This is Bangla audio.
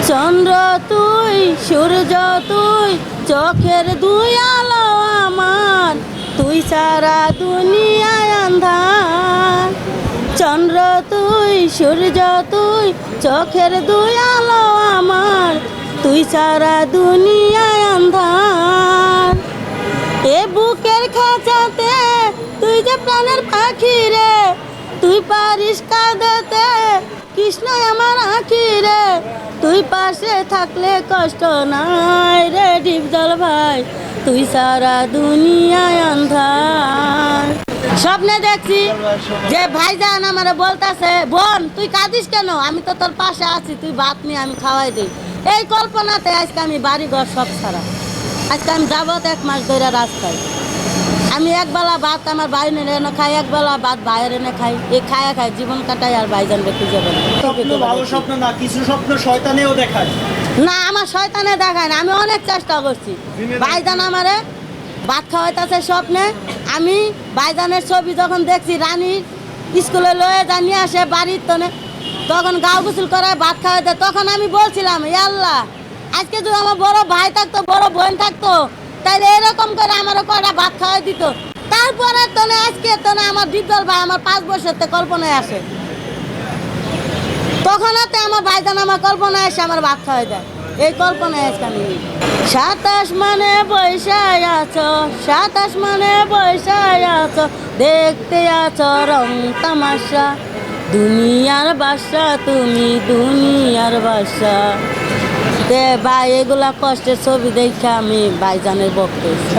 চন্দ্র তুই, সূর্য তুই, চোখের দুই আলো আমার, তুই সারা দুনিয়ায় আন্ধার। চন্দ্র তুই, সূর্য তুই, চোখের দুই আলো আমার, তুই সারা দুনিয়ায় আন্ধার। এ বুকের খাঁচাতে তুই যে প্রাণের পাখি রে, তুই পারিস কাঁদতে কৃষ্ণ আমার আঁখি রে, তুই পাশে থাকলে কষ্ট নাই রে ডিপজল ভাই, তুই সারা দুনিয়ায় আন্ধার। স্বপ্নে দেখছি যে ভাইজান আমার বলতেছে, বোন তুই কাঁদিস কেন, আমি তো তোর পাশে আছি, তুই ভাত নিয়ে আমি খাওয়াই দিই। এই কল্পনাতে আজকে আমি বাড়ি ঘর সব ছাড়া, আজকে আমি যাবো 1 মাস ধরে রাস্তায়। আমি একবেলা ভাত আমার বাইরে এনে খাই, একবেলা ভাত বাইরে এনে খাই, এই খায়া খাই জীবন কাটাই আর ভাইজানকে খুঁজে বেড়াই। ভালো স্বপ্ন না, কিছু স্বপ্ন শয়তানেও দেখায় না, আমার শয়তানে দেখায় না, আমি অনেক চেষ্টা করছি। ভাইজান আমারে ভাত খাওয়াইতেছে স্বপ্নে, আমি ভাইজানের ছবি যখন দেখছি রানী স্কুলে লয়ে যা নিয়ে আসে বাড়ির তনে, তখন গাও গোসল করে ভাত খাওয়াইতে, তখন আমি বলছিলাম এ আল্লাহ, আজকে যদি আমার বড় ভাই থাকতো, বড় বোন থাকতো, তাইলে এরকম করে আমারও কয়টা ভাত খাওয়াই দিত। তারপরে তনে আজকে তনে আমার ডিপজল ভাই আমার 5 বছর কল্পনায় আসে, তখন আমার ভাইজান আমার কল্পনায় এসে আমার ভাত খাওয়াই দেয়। এই কল্পনায় আজকে আমি 27 মানে বৈশাখ আছো, 27 মানে বৈশাখ আছো, দেখতে আছো রং তামাশা, দুনিয়ার বাসা তুমি দুনিয়ার বাসা। ভাই এগুলা কষ্টের ছবি দেখে আমি ভাইজানের বক্তব্য